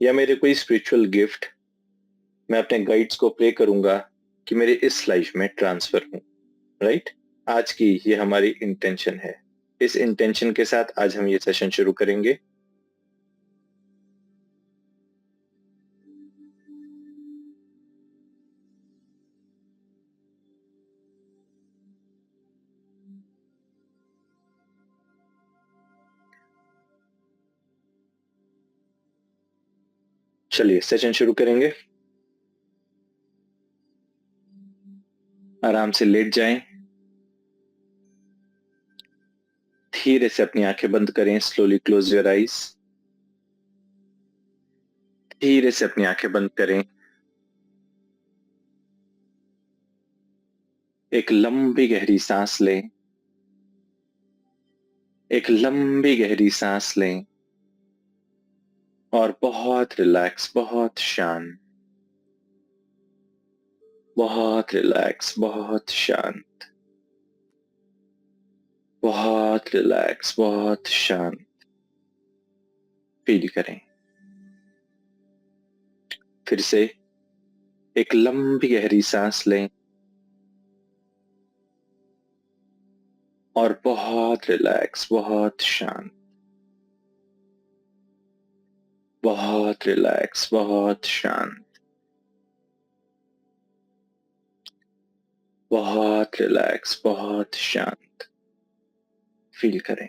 या मेरे कोई स्पिरिचुअल गिफ्ट मैं अपने गाइड्स को प्रे करूंगा कि मेरे इस लाइफ में ट्रांसफर हो। राइट। आज की ये हमारी इंटेंशन है। इस इंटेंशन के साथ आज हम ये सेशन शुरू करेंगे। चलिए सेशन शुरू करेंगे। आराम से लेट जाएं। धीरे से अपनी आंखें बंद करें। Slowly close your eyes. धीरे से अपनी आंखें बंद करें। एक लंबी गहरी सांस लें। एक लंबी गहरी सांस लें और बहुत रिलैक्स, बहुत शांत, बहुत रिलैक्स, बहुत शांत, बहुत रिलैक्स, बहुत शांत फील करें। फिर से एक लंबी गहरी सांस लें और बहुत रिलैक्स, बहुत शांत, बहुत रिलैक्स, बहुत शांत, बहुत रिलैक्स, बहुत शांत फील करें।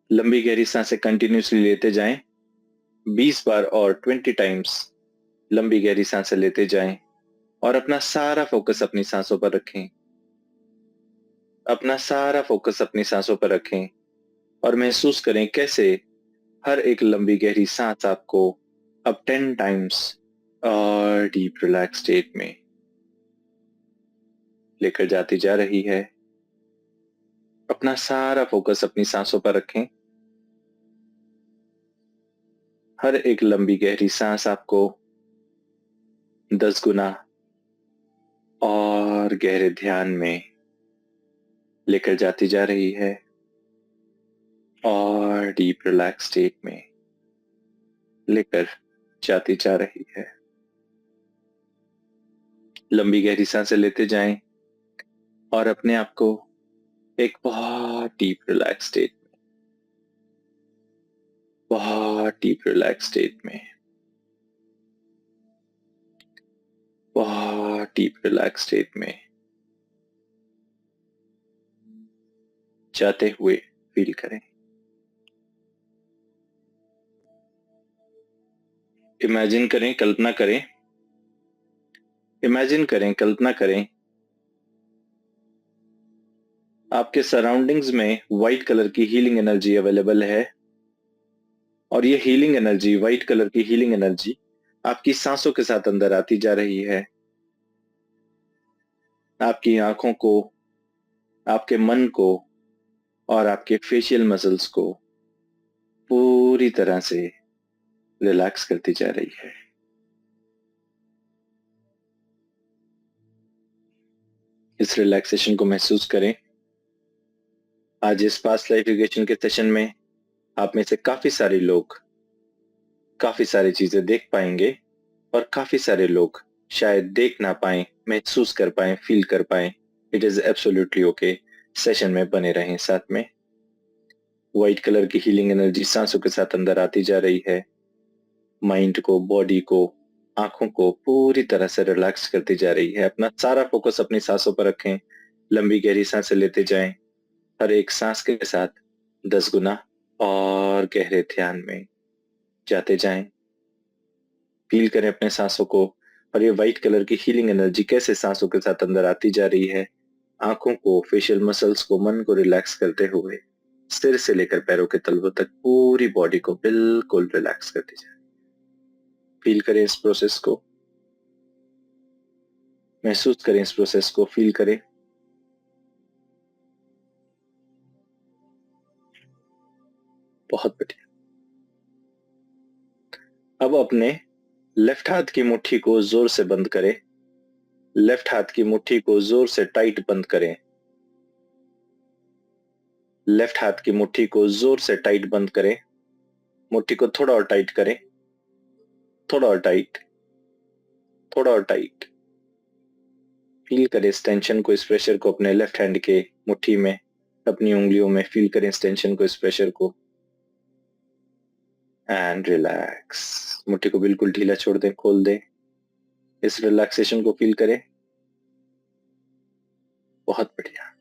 लंबी गहरी सांसें कंटिन्यूसली लेते जाएं। 20 बार और 20 टाइम्स लंबी गहरी सांसें लेते जाएं और अपना सारा फोकस अपनी सांसों पर रखें। अपना सारा फोकस अपनी सांसों पर रखें और महसूस करें कैसे हर एक लंबी गहरी सांस आपको अब 10 टाइम्स और डीप रिलैक्स स्टेट में लेकर जाती जा रही है। अपना सारा फोकस अपनी सांसों पर रखें। हर एक लंबी गहरी सांस आपको 10 गुना और गहरे ध्यान में लेकर जाती जा रही है और डीप रिलैक्स स्टेट में लेकर जाती जा रही है। लंबी गहरी सांसें लेते जाएं और अपने आप को एक बहुत डीप रिलैक्स स्टेट में, बहुत डीप रिलैक्स स्टेट में, बहुत डीप रिलैक्स स्टेट में जाते हुए फील करें। इमेजिन करें, कल्पना करें, इमेजिन करें, कल्पना करें आपके सराउंडिंग्स में व्हाइट कलर की हीलिंग एनर्जी अवेलेबल है और ये हीलिंग एनर्जी, व्हाइट कलर की हीलिंग एनर्जी आपकी सांसों के साथ अंदर आती जा रही है। आपकी आंखों को, आपके मन को और आपके फेशियल मसल्स को पूरी तरह से रिलैक्स करती जा रही है। इस रिलैक्सेशन को महसूस करें। आज इस पास्ट लाइफ रिग्रेशन के सेशन में आप में से काफी सारे लोग काफी सारी चीजें देख पाएंगे और काफी सारे लोग शायद देख ना पाए, महसूस कर पाए, फील कर पाए। It is absolutely okay. Session में बने रहें साथ में। व्हाइट कलर की हीलिंग एनर्जी सांसों के साथ अंदर आती जा रही है। माइंड को, बॉडी को, आंखों को पूरी तरह से रिलैक्स करती जा रही है। अपना सारा फोकस अपनी सांसों पर रखें। लंबी गहरी सांसें लेते जाएं। हर एक सांस के साथ 10 गुना और गहरे ध्यान में जाते जाएं। फील करें अपने सांसों को और ये व्हाइट कलर की हीलिंग एनर्जी कैसे सांसों के साथ अंदर आती जा रही है। आंखों को, फेशियल मसल्स को, मन को रिलैक्स करते हुए सिर से लेकर पैरों के तलवों तक पूरी बॉडी को बिल्कुल रिलैक्स करती जाए। फील करें इस प्रोसेस को, महसूस करें इस प्रोसेस को, फील करें। बहुत बढ़िया। अब अपने लेफ्ट हाथ की मुट्ठी को जोर से बंद करें। लेफ्ट हाथ की मुट्ठी को जोर से टाइट बंद करें। लेफ्ट हाथ की मुट्ठी को जोर से टाइट बंद करें। मुट्ठी को थोड़ा और टाइट करें, थोड़ा और टाइट, थोड़ा और टाइट। फील करें इस टेंशन को, इस प्रेशर को अपने लेफ्ट हैंड के मुट्ठी में, अपनी उंगलियों में फील करें इस टेंशन को, इस प्रेशर को, एंड रिलैक्स। मुट्ठी को बिल्कुल ढीला छोड़ दें, खोल दें। इस रिलैक्सेशन को फील करें। बहुत बढ़िया।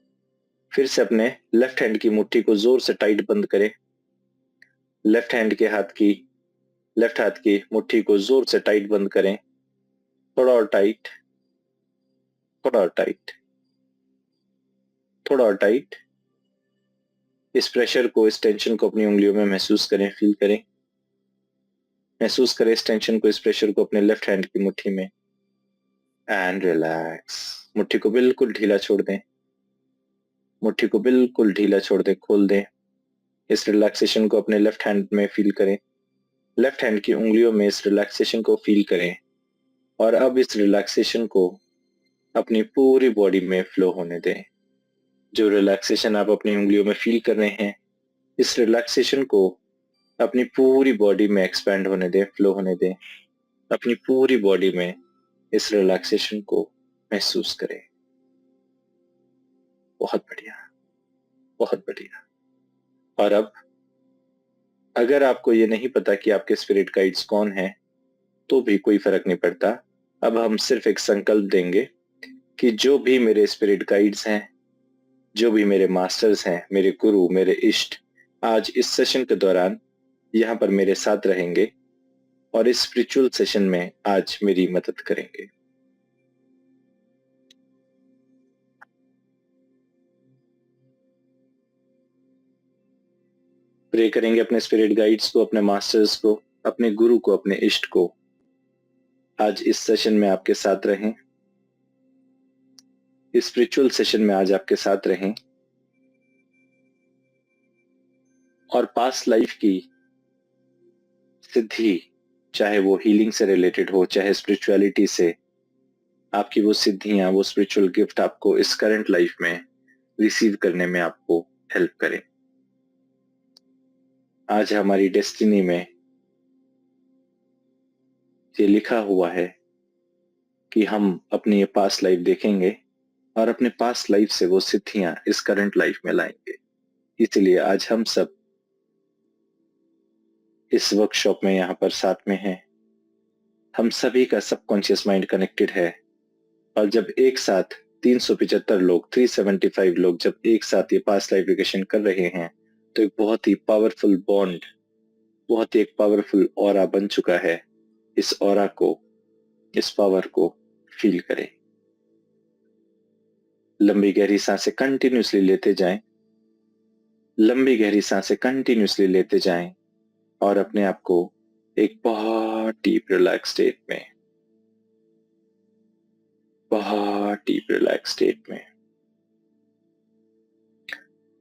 फिर से अपने लेफ्ट हैंड की मुट्ठी को जोर से टाइट बंद करें। लेफ्ट हैंड के लेफ्ट हाथ की मुट्ठी को जोर से टाइट बंद करें। थोड़ा और टाइट, थोड़ा और टाइट, थोड़ा और टाइट। इस प्रेशर को, इस टेंशन को अपनी उंगलियों में महसूस करें, फील करें। महसूस करें इस टेंशन को, इस प्रेशर को अपने लेफ्ट हैंड की मुट्ठी में, एंड रिलैक्स। मुट्ठी को बिल्कुल ढीला छोड़ दें, मुट्ठी को बिल्कुल ढीला छोड़ दें, खोल दें। इस रिलैक्सेशन को अपने लेफ्ट हैंड में फील करें। लेफ्ट हैंड की उंगलियों में इस रिलैक्सेशन को फील करें और अब इस रिलैक्सेशन को अपनी पूरी बॉडी में फ्लो होने दें। जो रिलैक्सेशन आप अपनी उंगलियों में फील कर रहे हैं, इस रिलैक्सेशन को अपनी पूरी बॉडी में एक्सपैंड होने दें, फ्लो होने दें। अपनी पूरी बॉडी में इस रिलैक्सेशन को महसूस करें। बहुत बढ़िया, बहुत बढ़िया। और अब अगर आपको ये नहीं पता कि आपके स्पिरिट गाइड्स कौन हैं, तो भी कोई फर्क नहीं पड़ता। अब हम सिर्फ एक संकल्प देंगे कि जो भी मेरे स्पिरिट गाइड्स हैं, जो भी मेरे मास्टर्स हैं, मेरे गुरु, मेरे इष्ट, आज इस सेशन के दौरान यहाँ पर मेरे साथ रहेंगे और इस स्पिरिचुअल सेशन में आज मेरी मदद करेंगे। प्रे करेंगे अपने स्पिरिट गाइड्स को, अपने मास्टर्स को, अपने गुरु को, अपने इष्ट को आज इस सेशन में आपके साथ रहें, इस स्पिरिचुअल सेशन में आज आपके साथ रहें और पास्ट लाइफ की सिद्धि, चाहे वो हीलिंग से रिलेटेड हो, चाहे स्पिरिचुअलिटी से, आपकी वो सिद्धियां, वो स्पिरिचुअल गिफ्ट आपको इस करंट लाइफ में रिसीव करने में आपको हेल्प करें। आज हमारी डेस्टिनी में ये लिखा हुआ है कि हम अपनी ये पास्ट लाइफ देखेंगे और अपने पास्ट लाइफ से वो सिद्धियां इस करंट लाइफ में लाएंगे। इसलिए आज हम सब इस वर्कशॉप में यहाँ पर साथ में हैं। हम सभी का सबकॉन्शियस माइंड कनेक्टेड है और जब एक साथ 375 लोग, 375 लोग जब एक साथ ये पास्ट लाइफ रिग्रेशन कर रहे हैं, तो एक बहुत ही पावरफुल बॉन्ड, बहुत ही एक पावरफुल ऑरा बन चुका है। इस ऑरा को, इस पावर को फील करें। लंबी गहरी सांसें कंटिन्यूसली लेते जाएं, लंबी गहरी सांसें कंटिन्यूसली लेते जाएं और अपने आप को एक बहुत डीप रिलैक्स स्टेट में, बहुत डीप रिलैक्स स्टेट में,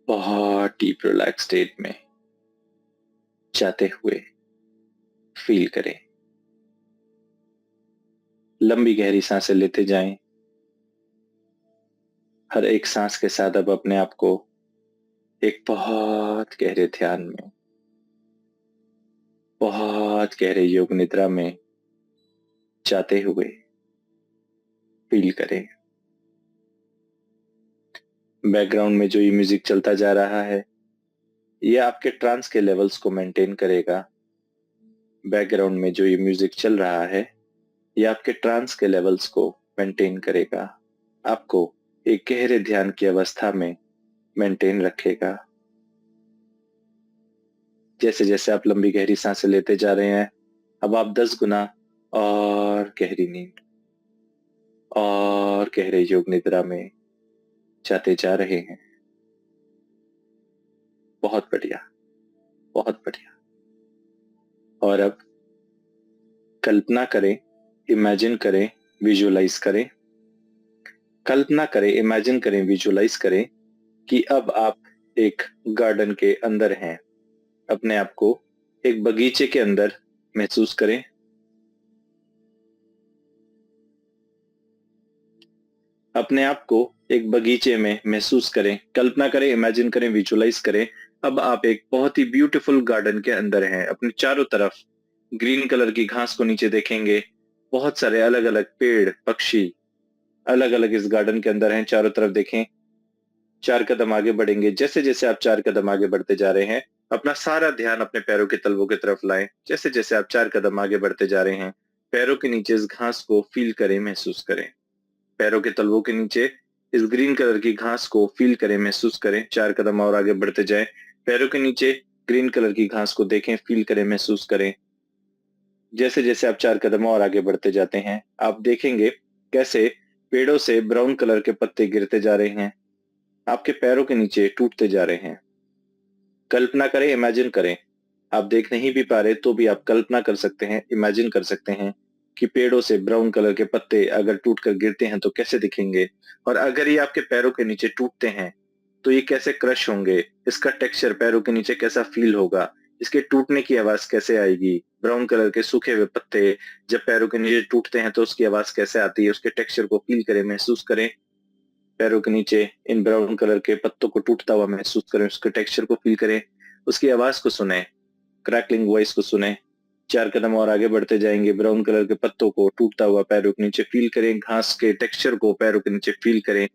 बहुत डीप रिलैक्स स्टेट में जाते हुए फील करें। लंबी गहरी सांसें लेते जाएं। हर एक सांस के साथ अब अपने आप को एक बहुत गहरे ध्यान में, बहुत गहरे योग निद्रा में जाते हुए फील करें। बैकग्राउंड में जो ये म्यूजिक चलता जा रहा है, ये आपके ट्रांस के लेवल्स को मेंटेन करेगा। बैकग्राउंड में जो ये म्यूजिक चल रहा है, ये आपके ट्रांस के लेवल्स को मेंटेन करेगा, आपको एक गहरे ध्यान की अवस्था में मेंटेन रखेगा। जैसे जैसे आप लंबी गहरी सांसें लेते जा रहे हैं, अब आप 10 गुना और गहरी नींद और गहरे योग निद्रा में जाते जा रहे हैं। बहुत बढ़िया, बहुत बढ़िया। और अब कल्पना करें, इमेजिन करें, विजुअलाइज करें। कल्पना करें, इमेजिन करें, विजुअलाइज करें कि अब आप एक गार्डन के अंदर हैं। अपने आप को एक बगीचे के अंदर महसूस करें। अपने आप को एक बगीचे में महसूस करें। कल्पना करें, इमेजिन करें, विजुअलाइज करें। अब आप एक बहुत ही ब्यूटीफुल गार्डन के अंदर हैं। अपने चारों तरफ ग्रीन कलर की घास को नीचे देखेंगे। बहुत सारे अलग अलग पेड़ पक्षी अलग अलग इस गार्डन के अंदर हैं। चारों तरफ देखें। 4 कदम आगे बढ़ेंगे। जैसे जैसे आप 4 कदम आगे बढ़ते जा रहे हैं, अपना सारा ध्यान अपने पैरों के तलवों की तरफ लाएं। जैसे जैसे आप 4 कदम आगे बढ़ते जा रहे हैं, पैरों के नीचे इस घास को फील करें, महसूस करें। पैरों के तलवों के नीचे इस ग्रीन कलर की घास को फील करें, महसूस करें। 4 कदम और आगे बढ़ते जाएं। पैरों के नीचे ग्रीन कलर की घास को देखें, फील करें, महसूस करें। जैसे जैसे आप 4 कदम और आगे बढ़ते जाते हैं, आप देखेंगे कैसे पेड़ों से ब्राउन कलर के पत्ते गिरते जा रहे हैं, आपके पैरों के नीचे टूटते जा रहे हैं। कल्पना करें, इमेजिन करें। आप देख नहीं भी पा रहे तो भी आप कल्पना कर सकते हैं, इमेजिन कर सकते हैं कि पेड़ों से ब्राउन कलर के पत्ते अगर टूटकर गिरते हैं तो कैसे दिखेंगे, और अगर ये आपके पैरों के नीचे टूटते हैं तो ये कैसे क्रश होंगे। इसका टेक्सचर पैरों के नीचे कैसा फील होगा, इसके टूटने की आवाज कैसे आएगी। ब्राउन कलर के सूखे हुए पत्ते जब पैरों के नीचे टूटते हैं तो उसकी आवाज कैसे आती है, उसके टेक्सचर को फील करें, महसूस करें। पैरों के नीचे इन ब्राउन कलर के पत्तों को टूटता हुआ महसूस करें, उसके टेक्सचर को फील करें, उसकी आवाज को सुने, क्रैकलिंग वॉइस को सुने। 4 कदम और आगे बढ़ते जाएंगे। ब्राउन कलर के पत्तों को टूटता हुआ पैरों के नीचे फील करें, घास के टेक्सचर को पैरों के नीचे फील करें।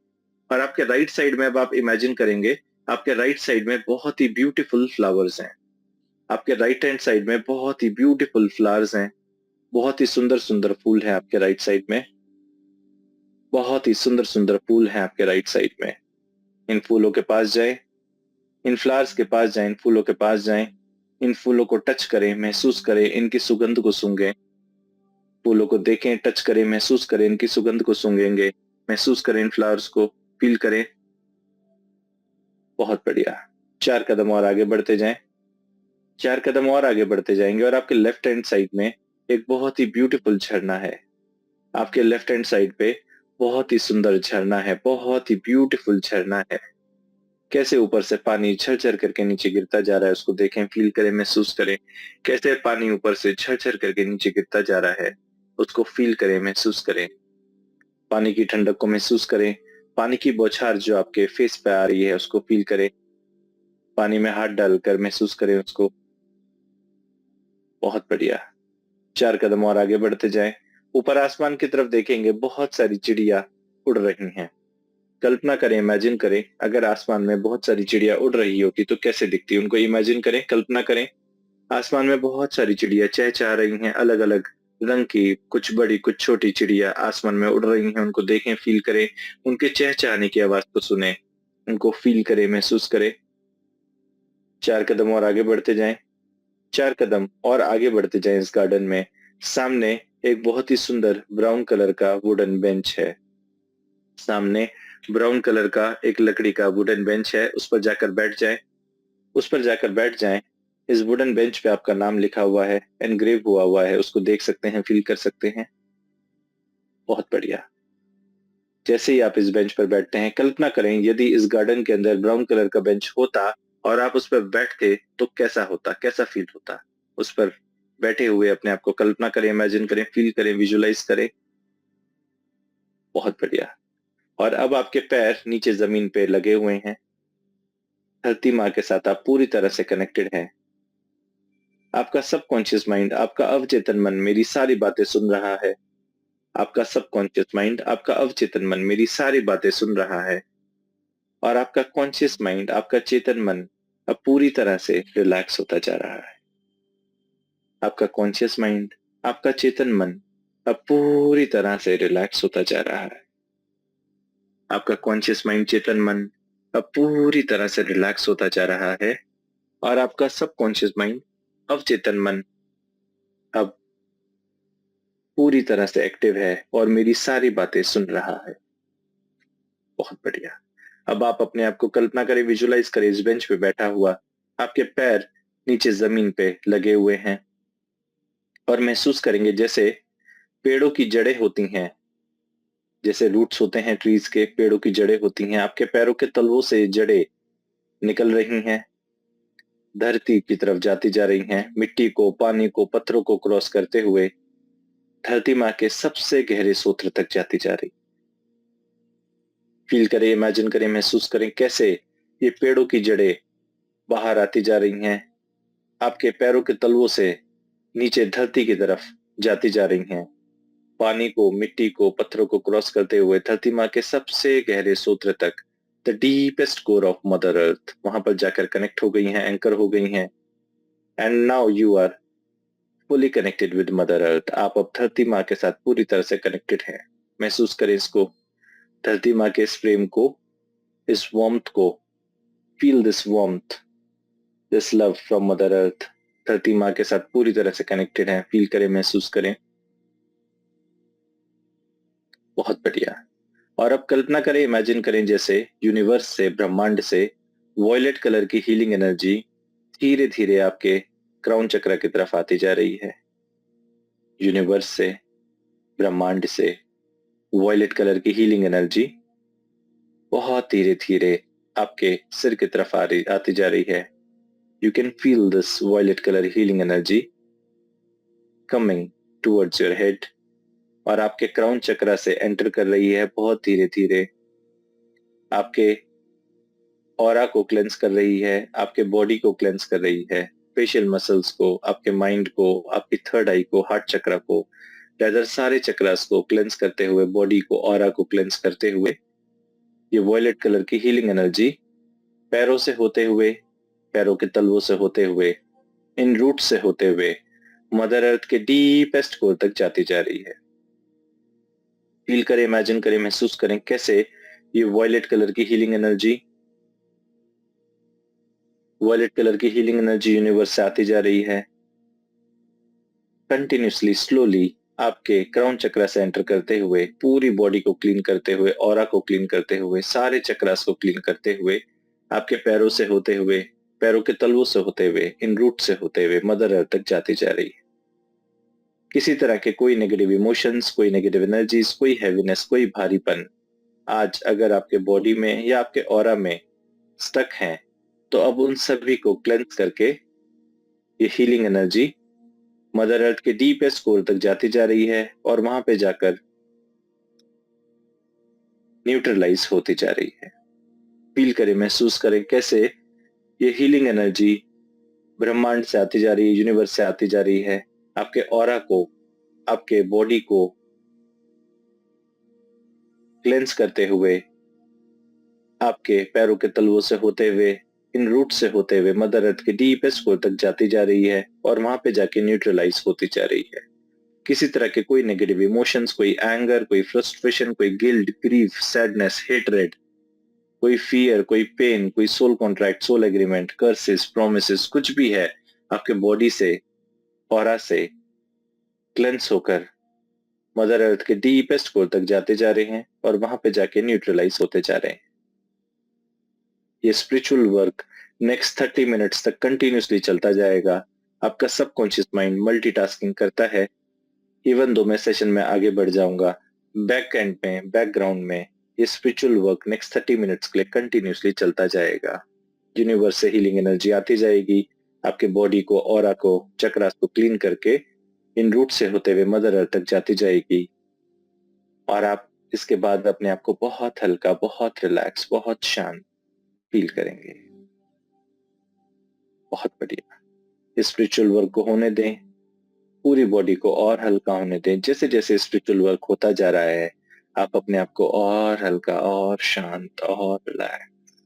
और आपके राइट साइड में अब आप इमेजिन करेंगे, आपके राइट साइड में बहुत ही ब्यूटीफुल फ्लावर्स हैं। आपके राइट हैंड साइड में बहुत ही ब्यूटीफुल फ्लावर्स हैं। बहुत ही सुंदर सुंदर फूल हैं आपके राइट साइड में। बहुत ही सुंदर सुंदर फूल हैं आपके राइट साइड में। इन फूलों के पास जाएं, इन फ्लावर्स के पास जाएं, इन फूलों के पास जाएं। इन फूलों को टच करें, महसूस करें, इनकी सुगंध को सूंघें। फूलों को देखें, टच करें, महसूस करें, इनकी सुगंध को सूंघेंगे, महसूस करें, इन फ्लावर्स को फील करें। बहुत बढ़िया। 4 कदम और आगे बढ़ते जाएं। 4 कदम और आगे बढ़ते जाएंगे और आपके लेफ्ट हैंड साइड में एक बहुत ही ब्यूटीफुल झरना है। आपके लेफ्ट हैंड साइड पे बहुत ही सुंदर झरना है, बहुत ही ब्यूटीफुल झरना है। कैसे ऊपर से पानी झरझर करके नीचे गिरता जा रहा है, उसको देखें, फील करें, महसूस करें। कैसे पानी ऊपर से झरझर करके नीचे गिरता जा रहा है, उसको फील करें, महसूस करें। पानी की ठंडक को महसूस करें। पानी की बौछार जो आपके फेस पे आ रही है उसको फील करें। पानी में हाथ डालकर महसूस करें उसको। बहुत बढ़िया। 4 कदम और आगे बढ़ते जाएं। ऊपर आसमान की तरफ देखेंगे, बहुत सारी चिड़िया उड़ रही हैं। कल्पना करें, इमेजिन करें, अगर आसमान में बहुत सारी चिड़िया उड़ रही होती तो कैसे दिखती, उनको इमेजिन करें, कल्पना करें। आसमान में बहुत सारी चिड़िया चहचहा रही हैं, अलग अलग रंग की, कुछ बड़ी कुछ छोटी चिड़िया आसमान में उड़ रही हैं। उनको देखें, फील करें, उनके चहचहाने की आवाज को सुने, उनको फील करें, महसूस करें। 4 कदम और आगे बढ़ते जाएं। 4 कदम और आगे बढ़ते जाएं। इस गार्डन में सामने एक बहुत ही सुंदर ब्राउन कलर का वुडन बेंच है। सामने ब्राउन कलर का एक लकड़ी का वुडन बेंच है, उस पर जाकर बैठ जाएं। उस पर जाकर बैठ जाएं। इस वुडन बेंच पे आपका नाम लिखा हुआ है, एनग्रेव हुआ हुआ है, उसको देख सकते हैं, फील कर सकते हैं। बहुत बढ़िया। जैसे ही आप इस बेंच पर बैठते हैं, कल्पना करें यदि इस गार्डन के अंदर ब्राउन कलर का बेंच होता और आप उस पर बैठते तो कैसा होता, कैसा फील होता। उस पर बैठे हुए अपने आप को कल्पना करें, इमेजिन करें, फील करें, विजुलाइज करें। बहुत बढ़िया। और अब आपके पैर नीचे जमीन पे लगे हुए हैं। धरती माँ के साथ आप पूरी तरह से कनेक्टेड हैं। आपका सबकॉन्शियस माइंड, आपका अवचेतन मन मेरी सारी बातें सुन रहा है। आपका सबकॉन्शियस माइंड, आपका अवचेतन मन मेरी सारी बातें सुन रहा है। और आपका कॉन्शियस माइंड, आपका चेतन मन अब पूरी तरह से रिलैक्स होता जा रहा है। आपका कॉन्शियस माइंड, आपका चेतन मन अब पूरी तरह से रिलैक्स होता जा रहा है। आपका कॉन्शियस माइंड, चेतन मन अब पूरी तरह से रिलैक्स होता जा रहा है। और आपका सबकॉन्शियस माइंड, अवचेतन मन अब पूरी तरह से एक्टिव है और मेरी सारी बातें सुन रहा है। बहुत बढ़िया। अब आप अपने आप को कल्पना करें, विजुलाइज करें, इस बेंच पे बैठा हुआ, आपके पैर नीचे जमीन पे लगे हुए हैं और महसूस करेंगे जैसे पेड़ों की जड़ें होती हैं, जैसे रूट्स होते हैं ट्रीज के, पेड़ों की जड़ें होती हैं, आपके पैरों के तलवों से जड़ें निकल रही हैं, धरती की तरफ जाती जा रही हैं, मिट्टी को, पानी को, पत्थरों को क्रॉस करते हुए धरती माँ के सबसे गहरे सूत्र तक जाती जा रही। फील करें, इमेजिन करें, महसूस करें कैसे ये पेड़ों की जड़ें बाहर आती जा रही हैं, आपके पैरों के तलवों से नीचे धरती की तरफ जाती जा रही हैं, पानी को, मिट्टी को, पत्थरों को क्रॉस करते हुए धरती माँ के सबसे गहरे सूत्र तक, the deepest core of mother earth, वहां पर जाकर कनेक्ट हो गई हैं, एंकर हो गई हैं। And now you are fully connected with mother earth. आप अब धरती माँ के साथ पूरी तरह से कनेक्टेड हैं। महसूस करें इसको, धरती माँ के इस प्रेम को, इस वार्मथ को। Feel this warmth, this love from mother earth. धरती माँ के साथ पूरी तरह से कनेक्टेड हैं। फील करें, महसूस करें। बहुत बढ़िया। और अब कल्पना करें, इमेजिन करें जैसे यूनिवर्स से, ब्रह्मांड से वॉयलेट कलर की हीलिंग एनर्जी धीरे धीरे आपके क्राउन चक्र की तरफ आती जा रही है। यूनिवर्स से, ब्रह्मांड से वॉयलेट कलर की हीलिंग एनर्जी बहुत धीरे धीरे आपके सिर की तरफ आती जा रही है। You can feel this violet colour healing energy coming towards your head और आपके क्राउन चक्र से एंटर कर रही है बहुत धीरे धीरे। आपके ऑरा को क्लेंस कर रही है, आपके बॉडी को क्लेंस कर रही है, फेशियल मसल्स को, आपके माइंड को, आपकी थर्ड आई को, हार्ट चक्र को, लेदर सारे चक्रास को क्लेंस करते हुए, बॉडी को, ऑरा को क्लेंस करते हुए ये वॉयलेट कलर की हीलिंग एनर्जी पैरों से होते हुए, पैरों के तलवों से होते हुए, इन रूट से होते हुए मदर अर्थ के डीपेस्ट कोर तक जाती जा रही है। फील करें, इमेजिन करें, महसूस करें कैसे ये वॉयलेट कलर की हीलिंग एनर्जी, वॉयलेट कलर की हीलिंग एनर्जी यूनिवर्स से आती जा रही है। कंटिन्यूसली, स्लोली आपके क्राउन चक्र से एंटर करते हुए, पूरी बॉडी को क्लीन करते हुए, ऑरा को क्लीन करते हुए, सारे चक्रास को क्लीन करते हुए, आपके पैरों से होते हुए, पैरों के तलवों से होते हुए, इन रूट से होते हुए मदर अर्थ तक जाती जा रही है। किसी तरह के कोई नेगेटिव इमोशंस, कोई नेगेटिव एनर्जीज, कोई हैवीनेस, कोई भारीपन आज अगर आपके बॉडी में या आपके ऑरा में स्टक हैं, तो अब उन सभी को क्लेंस करके ये हीलिंग एनर्जी मदर अर्थ के डीपेस्ट कोर तक जाती जा रही है और वहां पे जाकर न्यूट्रलाइज होती जा रही है। फील करें, महसूस करें कैसे ये हीलिंग एनर्जी ब्रह्मांड से आती जा रही है, यूनिवर्स से आती जा रही है, आपके ऑरा को, आपके बॉडी को क्लेंस करते हुए, आपके पैरों के तलवों से होते हुए, इन रूट से होते हुए मदर अर्थ के डीपेस्ट कोर तक जाती जा रही है और वहां पे जाके न्यूट्रलाइज होती जा रही है। किसी तरह के कोई नेगेटिव इमोशंस, कोई एंगर, कोई फ्रस्ट्रेशन, कोई गिल्ट, ग्रीफ, सैडनेस, हेटरेड, कोई फियर, कोई पेन, कोई soul contract, soul agreement, curses, promises, कुछ भी है, आपके बॉडी से, ऑरा से क्लेंस होकर मदर अर्थ के डीपेस्ट कोर तक जाते जा रहे हैं और वहां पे जाके न्यूट्रलाइज होते जा रहे हैं। ये स्पिरिचुअल वर्क नेक्स्ट 30 मिनट्स तक कंटिन्यूसली चलता जाएगा। आपका सबकॉन्शियस माइंड मल्टीटास्किंग करता है। इवन दो मैं सेशन में आगे बढ़ जाऊंगा, बैक एंड में, बैकग्राउंड में ये स्पिरिचुअल वर्क नेक्स्ट 30 मिनट्स के लिए कंटिन्यूसली चलता जाएगा। यूनिवर्स से हीलिंग एनर्जी आती जाएगी, आपके बॉडी को, ऑरा को, चक्रास को क्लीन करके इन रूट से होते हुए मदर अर्थ तक जाती जाएगी और आप इसके बाद अपने आप को बहुत हल्का, बहुत रिलैक्स, बहुत शांत फील करेंगे। बहुत बढ़िया। स्पिरिचुअल वर्क को होने दें, पूरी बॉडी को और हल्का होने दें। जैसे जैसे स्पिरिचुअल वर्क होता जा रहा है, आप अपने आप को और हल्का, और शांत, और रिलैक्स,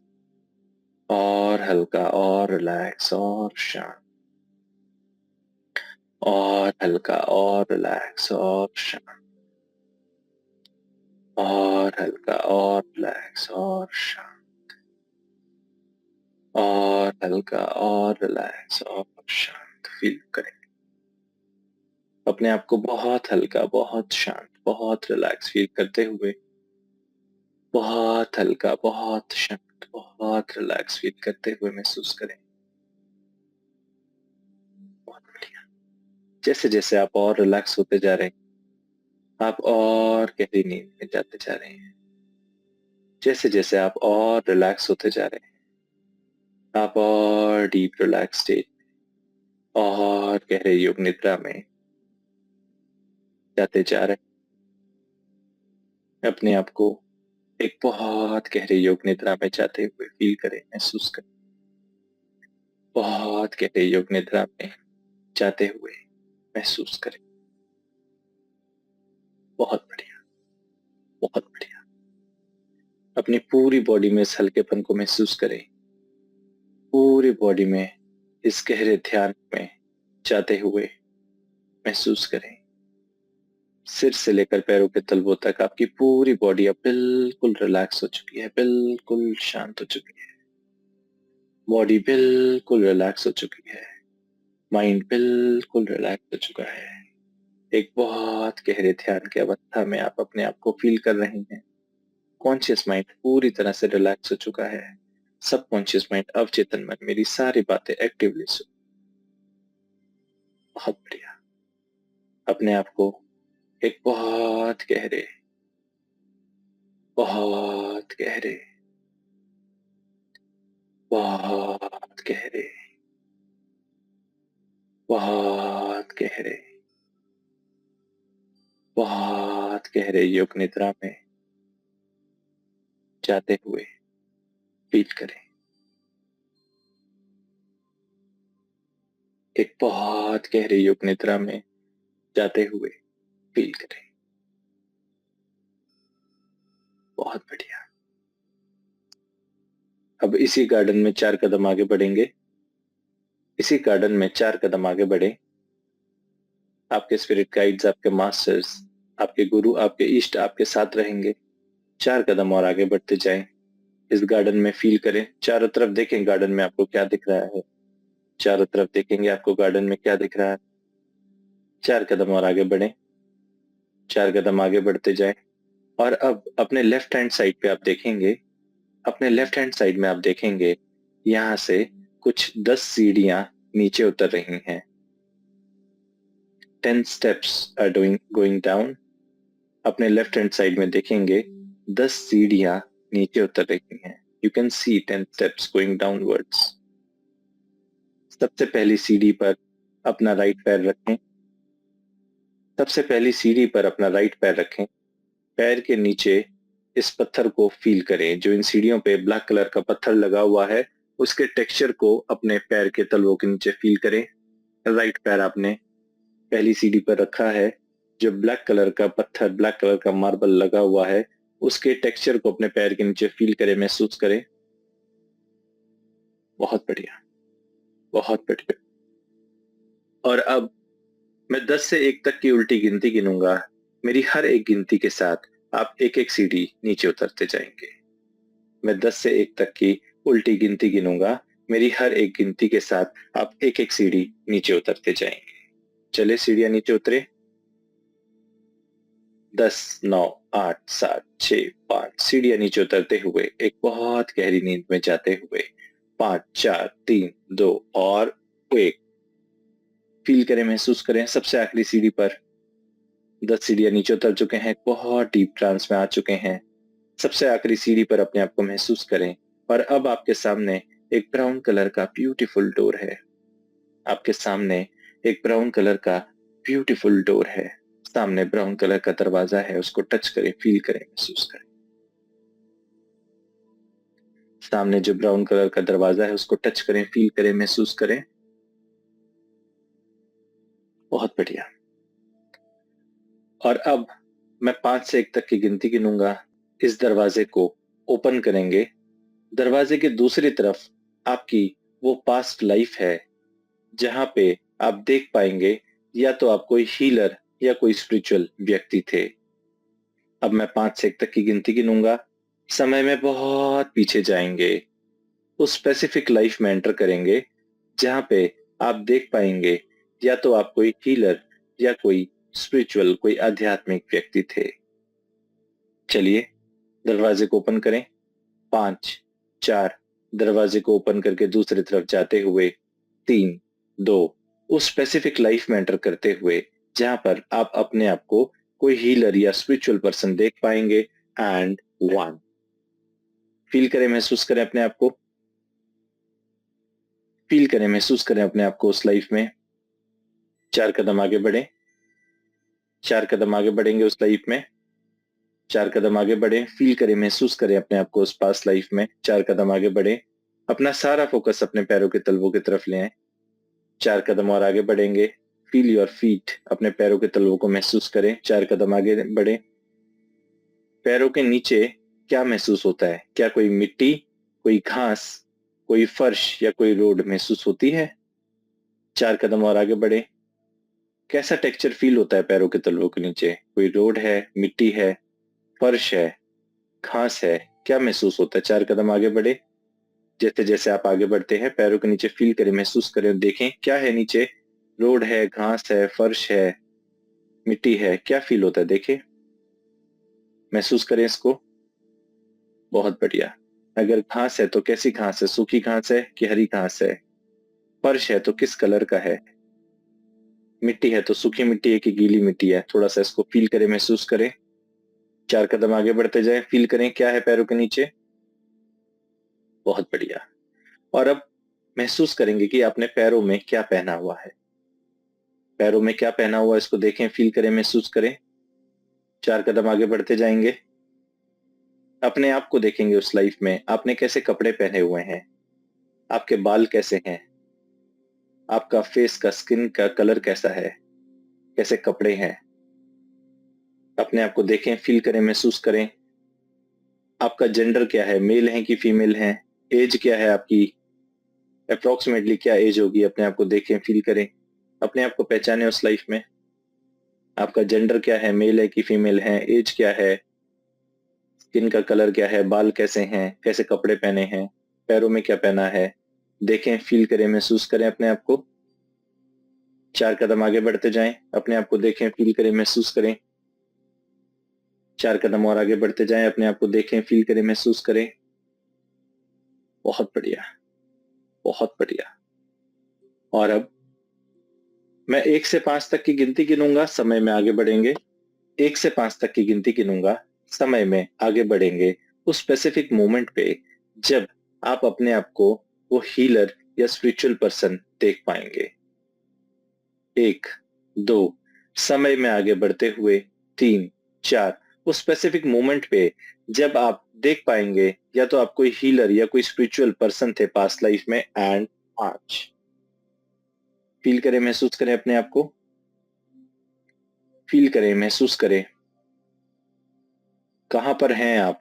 और हल्का, और रिलैक्स, और शांत, और हल्का, और रिलैक्स, और शांत, और हल्का, और रिलैक्स, और शांत, और हल्का, और रिलैक्स, और शांत फील करें। अपने आप को बहुत हल्का, बहुत शांत, बहुत रिलैक्स फील करते हुए, बहुत हल्का, बहुत शांत, बहुत रिलैक्स फील करते हुए महसूस करें। बहुत बढ़िया। जैसे जैसे आप और रिलैक्स होते जा रहे हैं, आप और गहरी नींद में जाते जा रहे हैं। जैसे जैसे आप और रिलैक्स होते जा रहे हैं, आप और डीप रिलैक्स स्टेट और गहरे योग निद्रा में जाते जा रहे हैं। अपने आप को एक बहुत गहरे योग निद्रा में जाते हुए फील करें, महसूस करें। बहुत गहरे योग निद्रा में जाते हुए महसूस करें। बहुत बढ़िया, बहुत बढ़िया। अपनी पूरी बॉडी में इस हल्केपन को महसूस करें। पूरी बॉडी में इस गहरे ध्यान में जाते हुए महसूस करें। सिर से लेकर पैरों के तलवों तक आपकी पूरी बॉडी अब बिल्कुल रिलैक्स हो चुकी है, बिल्कुल शांत हो चुकी है। बॉडी बिल्कुल रिलैक्स हो चुकी है। माइंड बिल्कुल रिलैक्स हो चुका है। एक बहुत गहरे ध्यान की अवस्था में आप अपने आप को फील कर रहे हैं। कॉन्शियस माइंड पूरी तरह से रिलैक्स हो चुका है। सब कॉन्शियस माइंड अवचेतन मन मेरी सारी बातें एक्टिवली सुन। बहुत बढ़िया। अपने आप को एक बहुत गहरे, बहुत गहरे, बहुत गहरे, बहुत गहरे, बहुत गहरे योग निद्रा में जाते हुए फील करें। एक बहुत गहरे योग निद्रा में जाते हुए फील करें। बहुत बढ़िया। अब इसी गार्डन में 4 कदम आगे बढ़ेंगे। इसी गार्डन में 4 कदम आगे बढ़े। आपके स्पिरिट गाइड्स, आपके मास्टर्स, आपके गुरु, आपके इष्ट आपके साथ रहेंगे। 4 कदम और आगे बढ़ते जाएं। इस गार्डन में फील करें। चारों तरफ देखें गार्डन में आपको क्या दिख रहा है। चारों तरफ देखेंगे आपको गार्डन में क्या दिख रहा है। 4 कदम और आगे बढ़ें। 4 कदम आगे बढ़ते जाएं। और अब अपने लेफ्ट हैंड साइड पे आप देखेंगे, अपने लेफ्ट हैंड साइड में आप देखेंगे यहां से कुछ 10 सीढ़ियां नीचे उतर रही हैं। 10 steps are going down। अपने लेफ्ट हैंड साइड में देखेंगे 10 सीढ़ियां नीचे उतर रही हैं। You can see 10 steps going downwards। सबसे पहली सीढ़ी पर अपना राइट पैर रखें। सबसे पहली सीढ़ी पर अपना राइट पैर रखें। पैर के नीचे इस पत्थर को फील करें। जो इन सीढ़ियों पे ब्लैक कलर का पत्थर लगा हुआ है, उसके टेक्सचर को अपने पैर के तलवों के नीचे फील करें। राइट पैर आपने पहली सीढ़ी पर रखा है। जो ब्लैक कलर का पत्थर, ब्लैक कलर का मार्बल लगा हुआ है, उसके टेक्सचर को अपने पैर के नीचे फील करें, महसूस करें। बहुत बढ़िया, बहुत बढ़िया। और अब मैं 10 से 1 तक की उल्टी गिनती गिनूंगा। मेरी हर एक गिनती के साथ आप एक एक सीढ़ी नीचे उतरते जाएंगे। मैं 10 से 1 तक की उल्टी गिनती गिनूंगा। मेरी हर एक गिनती के साथ आप एक एक सीढ़ी नीचे उतरते जाएंगे। चले सीढ़ियां नीचे उतरे। 10, 9, 8, 7, 6, 5 सीढ़ियां नीचे उतरते हुए एक बहुत गहरी नींद में जाते हुए 5, 4, 3, 2 और 1 फील करें, महसूस करें। सबसे आखिरी सीढ़ी पर 10 सीढ़ियां नीचे उतर चुके हैं। बहुत डीप ट्रांस में आ चुके हैं। सबसे आखिरी सीढ़ी पर अपने आप को महसूस करें। और अब आपके सामने एक ब्राउन कलर का ब्यूटीफुल डोर है। आपके सामने एक ब्राउन कलर का ब्यूटीफुल डोर है। सामने ब्राउन कलर का दरवाजा है, उसको टच करें, फील करें, महसूस करें। सामने जो ब्राउन कलर का दरवाजा है उसको टच करें, फील करें, महसूस करें। बहुत बढ़िया। और अब मैं 5 से 1 तक की गिनती गिनूंगा। इस दरवाजे को ओपन करेंगे। दरवाजे के दूसरी तरफ आपकी वो पास्ट लाइफ है जहां पे आप देख पाएंगे या तो आप कोई हीलर या कोई स्पिरिचुअल व्यक्ति थे। अब मैं 5 से 1 तक की गिनती गिनूंगा। समय में बहुत पीछे जाएंगे। उस स्पेसिफिक लाइफ में एंटर करेंगे जहां पे आप देख पाएंगे या तो आप कोई हीलर या कोई स्पिरिचुअल, कोई आध्यात्मिक व्यक्ति थे। चलिए दरवाजे को ओपन करें। 5, 4 दरवाजे को ओपन करके दूसरी तरफ जाते हुए 3, 2 उस स्पेसिफिक लाइफ में एंटर करते हुए जहां पर आप अपने आप को कोई हीलर या स्पिरिचुअल पर्सन देख पाएंगे। एंड 1 फील करें, महसूस करें अपने आप को। फील करें, महसूस करें अपने आप को उस लाइफ में। 4 कदम आगे बढ़े। 4 कदम आगे बढ़ेंगे उस लाइफ में। 4 कदम आगे बढ़े, फील करें, महसूस करें अपने आप को उस पास लाइफ में। 4 कदम आगे बढ़े। अपना सारा फोकस अपने पैरों के तलवों की तरफ ले आए। 4 कदम और आगे बढ़ेंगे। फील योर फीट, अपने पैरों के तलवों को महसूस करें। 4 कदम आगे बढ़े। पैरों के नीचे क्या महसूस होता है? क्या कोई मिट्टी, कोई घास, कोई फर्श या कोई रोड महसूस होती है? 4 कदम और आगे बढ़े। कैसा टेक्सचर फील होता है पैरों के तलवों के नीचे? कोई रोड है, मिट्टी है, फर्श है, घास है, क्या महसूस होता है? 4 कदम आगे बढ़े। जैसे जैसे आप आगे बढ़ते हैं पैरों के नीचे फील करें, महसूस करें और देखें क्या है नीचे। रोड है, घास है, फर्श है, मिट्टी है, क्या फील होता है? देखें, महसूस करें इसको। बहुत बढ़िया। अगर घास है तो कैसी घास है? सूखी घास है कि हरी घास है? फर्श है तो किस कलर का है? मिट्टी है तो सूखी मिट्टी है कि गीली मिट्टी है? थोड़ा सा इसको फील करें, महसूस करें। 4 कदम आगे बढ़ते जाएं, फील करें क्या है पैरों के नीचे। बहुत बढ़िया। और अब महसूस करेंगे कि आपने पैरों में क्या पहना हुआ है। पैरों में क्या पहना हुआ है इसको देखें, फील करें, महसूस करें। 4 कदम आगे बढ़ते जाएंगे। अपने आप को देखेंगे उस लाइफ में, आपने कैसे कपड़े पहने हुए हैं, आपके बाल कैसे हैं, आपका फेस का स्किन का कलर कैसा है, कैसे कपड़े हैं। अपने आप को देखें, फील करें, महसूस करें। आपका जेंडर क्या है, मेल है कि फीमेल है? एज क्या है आपकी? अप्रोक्सीमेटली क्या एज होगी? अपने आप को देखें, फील करें, अपने आप को पहचाने उस लाइफ में। आपका जेंडर क्या है, मेल है कि फीमेल है? एज क्या है? स्किन का कलर क्या है? बाल कैसे हैं? कैसे कपड़े पहने हैं? पैरों में क्या पहना है? देखें, फील करें, महसूस करें अपने आप को। 4 कदम आगे बढ़ते जाएं, अपने आप को देखें, फील करें, महसूस करें। 4 कदम और आगे बढ़ते जाएं, अपने आप को देखें, फील करें, महसूस करें। बहुत बढ़िया, बहुत बढ़िया। और अब मैं 1 से 5 तक की गिनती गिनूंगा, समय में आगे बढ़ेंगे। 1 से 5 तक की गिनती गिनूंगा, समय में आगे बढ़ेंगे उस स्पेसिफिक मोमेंट पे जब आप अपने आप को वो हीलर या स्पिरिचुअल पर्सन देख पाएंगे। 1, 2, समय में आगे बढ़ते हुए 3, 4, उस स्पेसिफिक मोमेंट पे जब आप देख पाएंगे या तो आप कोई हीलर या कोई स्पिरिचुअल पर्सन थे पास्ट लाइफ में। एंड आज फील करें, महसूस करें अपने आप को। फील करें, महसूस करें, कहां पर हैं आप?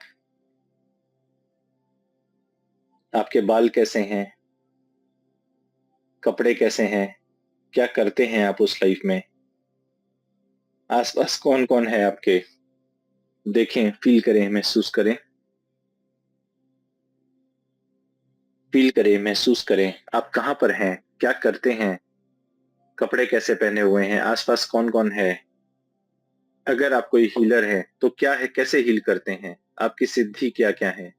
आपके बाल कैसे हैं? कपड़े कैसे हैं? क्या करते हैं आप उस लाइफ में? आसपास कौन कौन है आपके? देखें, फील करें, महसूस करें। फील करें, महसूस करें, आप कहां पर हैं, क्या करते हैं, कपड़े कैसे पहने हुए हैं, आसपास कौन कौन है। अगर आप कोई हीलर हैं तो क्या है, कैसे हील करते हैं, आपकी सिद्धि क्या क्या है।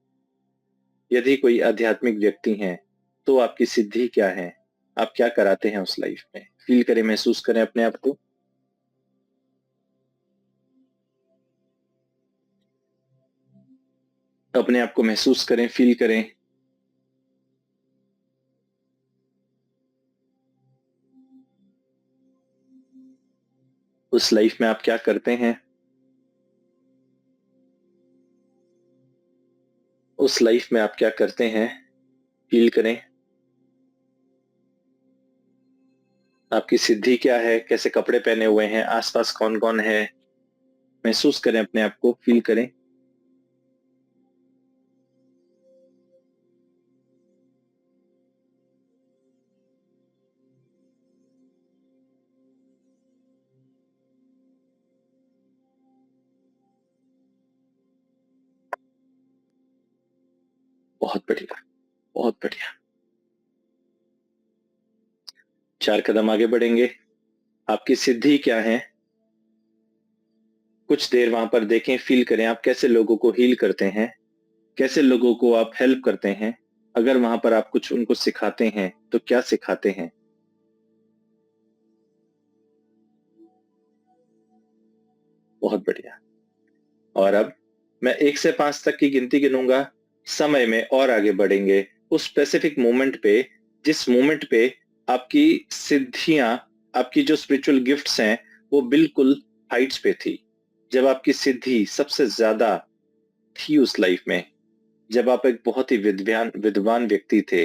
यदि कोई आध्यात्मिक व्यक्ति हैं तो आपकी सिद्धि क्या है, आप क्या कराते हैं उस लाइफ में। फील करें, महसूस करें अपने आप को। अपने आप को महसूस करें, फील करें। उस लाइफ में आप क्या करते हैं, उस लाइफ में आप क्या करते हैं, फील करें। आपकी सिद्धि क्या है, कैसे कपड़े पहने हुए हैं, आसपास कौन कौन है, महसूस करें अपने आप को, फील करें। बहुत बढ़िया, बहुत बढ़िया। 4 कदम आगे बढ़ेंगे। आपकी सिद्धि क्या है? कुछ देर वहां पर देखें, फील करें, आप कैसे लोगों को हील करते हैं, कैसे लोगों को आप हेल्प करते हैं। अगर वहां पर आप कुछ उनको सिखाते हैं तो क्या सिखाते हैं। बहुत बढ़िया। और अब मैं 1 से 5 तक की गिनती गिनूंगा, समय में और आगे बढ़ेंगे उस स्पेसिफिक मोमेंट पे जिस मोमेंट पे आपकी सिद्धियां, आपकी जो स्पिरिचुअल गिफ्ट्स हैं वो बिल्कुल हाइट्स पे थी। जब आपकी सिद्धि सबसे ज्यादा थी उस लाइफ में, जब आप एक बहुत ही विद्वान व्यक्ति थे,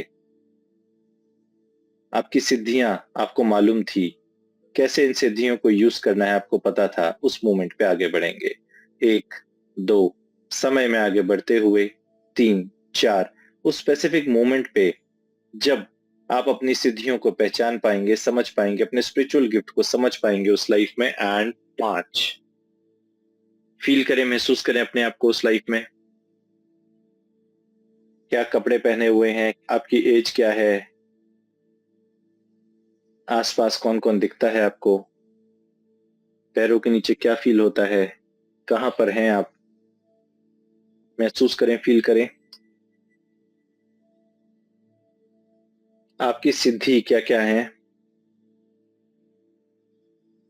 आपकी सिद्धियां आपको मालूम थी, कैसे इन सिद्धियों को यूज करना है आपको पता था, उस मोमेंट पे आगे बढ़ेंगे। 1, 2, समय में आगे बढ़ते हुए 3, 4, उस स्पेसिफिक मोमेंट पे जब आप अपनी सिद्धियों को पहचान पाएंगे, समझ पाएंगे, अपने स्पिरिचुअल गिफ्ट को समझ पाएंगे उस लाइफ में। एंड 5, फील करें, महसूस करें अपने आप को उस लाइफ में। क्या कपड़े पहने हुए हैं, आपकी एज क्या है, आसपास कौन कौन दिखता है आपको, पैरों के नीचे क्या फील होता है, कहां पर हैं आप, महसूस करें, फील करें। आपकी सिद्धि क्या क्या है,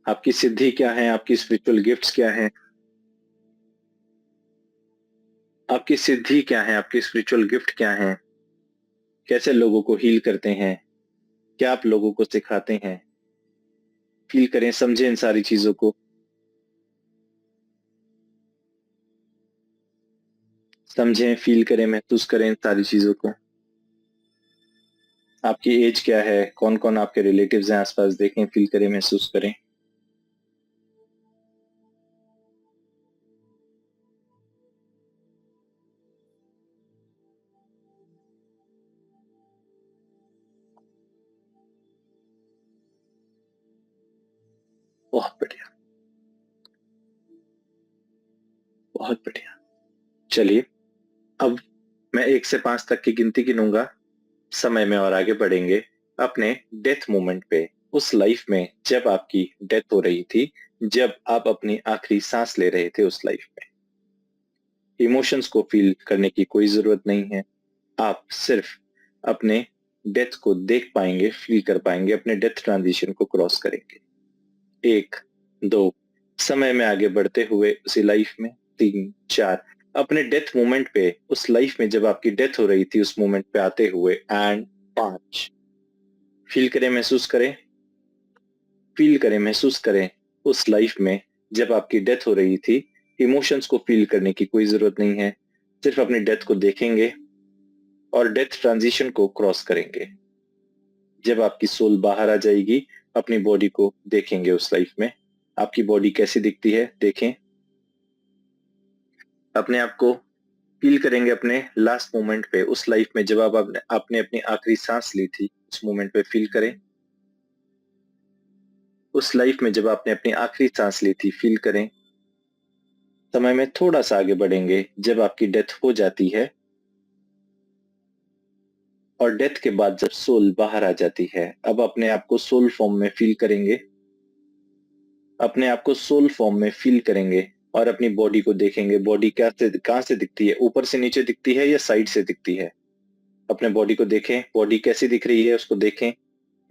आपकी सिद्धि क्या है, आपकी स्पिरिचुअल गिफ्ट्स क्या हैं, आपकी सिद्धि क्या है, आपकी स्पिरिचुअल गिफ्ट क्या है, कैसे लोगों को हील करते हैं, क्या आप लोगों को सिखाते हैं। फील करें, समझें इन सारी चीजों को। समझें, फील करें, महसूस करें इन सारी चीजों को। आपकी एज क्या है, कौन कौन आपके रिलेटिव्स हैं आसपास, देखें, फील करें, महसूस करें। बहुत बढ़िया, बहुत बढ़िया। चलिए, अब मैं 1 से 5 तक की गिनती गिनूंगा, समय में और आगे बढ़ेंगे अपने डेथ मोमेंट पे, उस लाइफ में जब आपकी डेथ हो रही थी, जब आप अपनी आखिरी सांस ले रहे थे उस लाइफ में। इमोशंस को फील करने की कोई जरूरत नहीं है, आप सिर्फ अपने डेथ को देख पाएंगे, फील कर पाएंगे, अपने डेथ ट्रांजिशन को क्रॉस करेंगे। 1, 2, समय में आगे बढ़ते हुए उसी लाइफ में। 3, 4, अपने डेथ मोमेंट पे, उस लाइफ में जब आपकी डेथ हो रही थी उस मोमेंट पे आते हुए। एंड 5, फील करें, महसूस करें, फील करें, महसूस करें उस लाइफ में जब आपकी डेथ हो रही थी। इमोशंस को फील करने की कोई जरूरत नहीं है, सिर्फ अपनी डेथ को देखेंगे और डेथ ट्रांजिशन को क्रॉस करेंगे। जब आपकी सोल बाहर आ जाएगी, अपनी बॉडी को देखेंगे उस लाइफ में। आपकी बॉडी कैसी दिखती है देखें, अपने आप को फील करेंगे अपने लास्ट मोमेंट पे, उस लाइफ में जब आप आपने अपनी आखिरी सांस ली थी, उस मोमेंट पे फील करें। उस लाइफ में जब आपने अपनी आखिरी सांस ली थी, फील करें। समय में थोड़ा सा आगे बढ़ेंगे, जब आपकी डेथ हो जाती है और डेथ के बाद जब सोल बाहर आ जाती है, अब अपने आप को सोल फॉर्म में फील करेंगे, अपने आप को सोल फॉर्म में फील करेंगे और अपनी बॉडी को देखेंगे। बॉडी क्या से कहां से दिखती है, ऊपर से नीचे दिखती है या साइड से दिखती है। अपने बॉडी को देखें, बॉडी कैसी दिख रही है उसको देखें,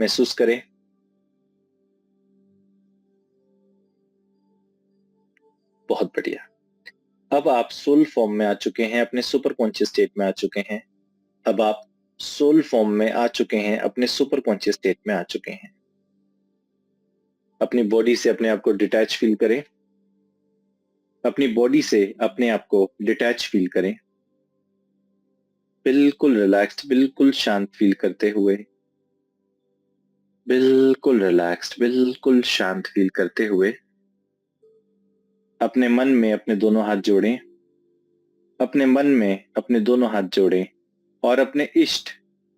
महसूस करें। बहुत बढ़िया। अब आप सोल फॉर्म में आ चुके हैं, अपने सुपर कॉन्शियस स्टेट में आ चुके हैं। अब आप सोल फॉर्म में आ चुके हैं, अपने सुपर कॉन्शियस स्टेट में आ चुके हैं। अपनी बॉडी से अपने आप को डिटैच फील करें, अपनी बॉडी से अपने आप को डिटैच फील करें, बिल्कुल रिलैक्स्ड, बिल्कुल शांत फील करते हुए, बिल्कुल रिलैक्स्ड, बिल्कुल शांत फील करते हुए अपने मन में अपने दोनों हाथ जोड़ें, अपने मन में अपने दोनों हाथ जोड़ें और अपने इष्ट,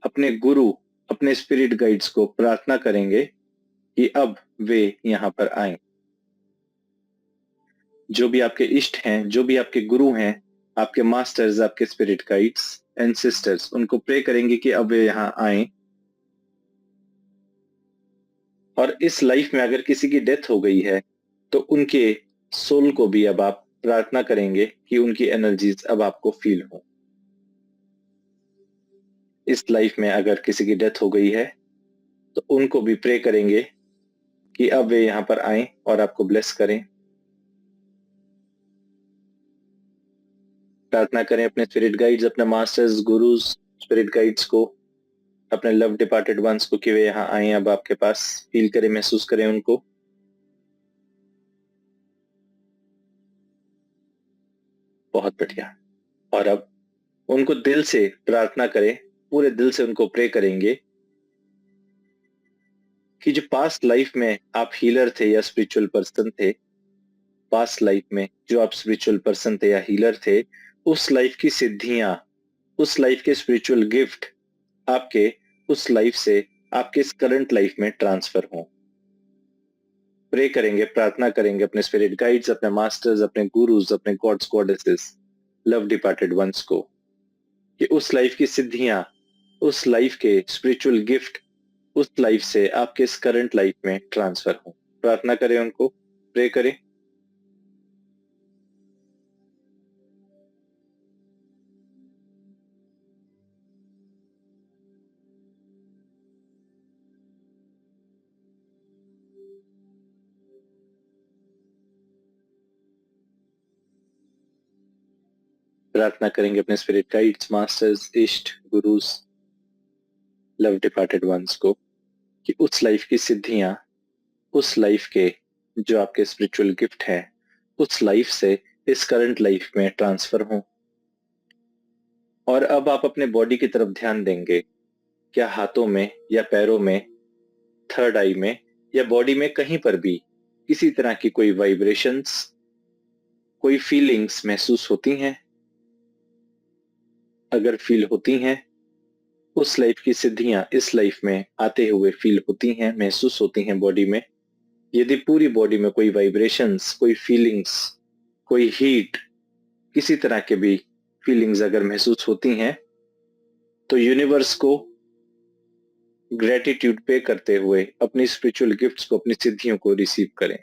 अपने गुरु, अपने स्पिरिट गाइड्स को प्रार्थना करेंगे कि अब वे यहां पर आए। जो भी आपके इष्ट हैं, जो भी आपके गुरु हैं, आपके मास्टर्स, आपके स्पिरिट गाइड्स एंड सिस्टर्स, उनको प्रे करेंगे कि अब वे यहां आए। और इस लाइफ में अगर किसी की डेथ हो गई है तो उनके सोल को भी अब आप प्रार्थना करेंगे कि उनकी एनर्जीज अब आपको फील हो। इस लाइफ में अगर किसी की डेथ हो गई है तो उनको भी प्रे करेंगे कि अब वे यहां पर आए और आपको ब्लेस करें। प्रार्थना करें अपने स्पिरिट गाइड्स, अपने मास्टर्स, गुरुज, स्पिरिट गाइड्स को, अपने लव डिपार्टेड वंस को कि वे यहाँ आए अब आपके पास। फील करें, महसूस करें उनको। बहुत बढ़िया। और अब उनको दिल से प्रार्थना करें, पूरे दिल से उनको प्रे करेंगे कि जो पास्ट लाइफ में आप हीलर थे या स्पिरिचुअल पर्सन थे, पास्ट लाइफ में जो आप स्पिरिचुअल पर्सन थे या हीलर थे, उस लाइफ की सिद्धियां, उस लाइफ के स्पिरिचुअल गिफ्ट आपके उस लाइफ से आपके इस करंट लाइफ में ट्रांसफर हों। प्रे करेंगे, प्रार्थना करेंगे अपने स्पिरिट गाइड्स, अपने मास्टर्स, अपने गुरुज, अपने gods goddesses, love departed ones को, कि उस लाइफ की सिद्धियां, उस लाइफ के स्पिरिचुअल गिफ्ट उस लाइफ से आपके इस करंट लाइफ में ट्रांसफर हो। प्रार्थना करें उनको, प्रे करें। प्रार्थना करेंगे अपने स्पिरिट गाइड्स, मास्टर्स, इष्ट, गुरुज, लव डिपार्टेड वंस को, कि उस लाइफ की सिद्धियां, उस लाइफ के जो आपके स्पिरिचुअल गिफ्ट हैं, उस लाइफ से इस करंट लाइफ में ट्रांसफर हो। और अब आप अपने बॉडी की तरफ ध्यान देंगे। क्या हाथों में या पैरों में, थर्ड आई में या बॉडी में कहीं पर भी किसी तरह की कोई वाइब्रेशंस, कोई फीलिंग्स महसूस होती हैं? अगर फील होती हैं, उस लाइफ की सिद्धियां इस लाइफ में आते हुए फील होती हैं, महसूस होती हैं बॉडी में। यदि पूरी बॉडी में कोई वाइब्रेशंस, कोई फीलिंग्स, कोई हीट, किसी तरह के भी फीलिंग्स अगर महसूस होती हैं, तो यूनिवर्स को ग्रेटिट्यूड पे करते हुए अपनी स्पिरिचुअल गिफ्ट्स को, अपनी सिद्धियों को रिसीव करें।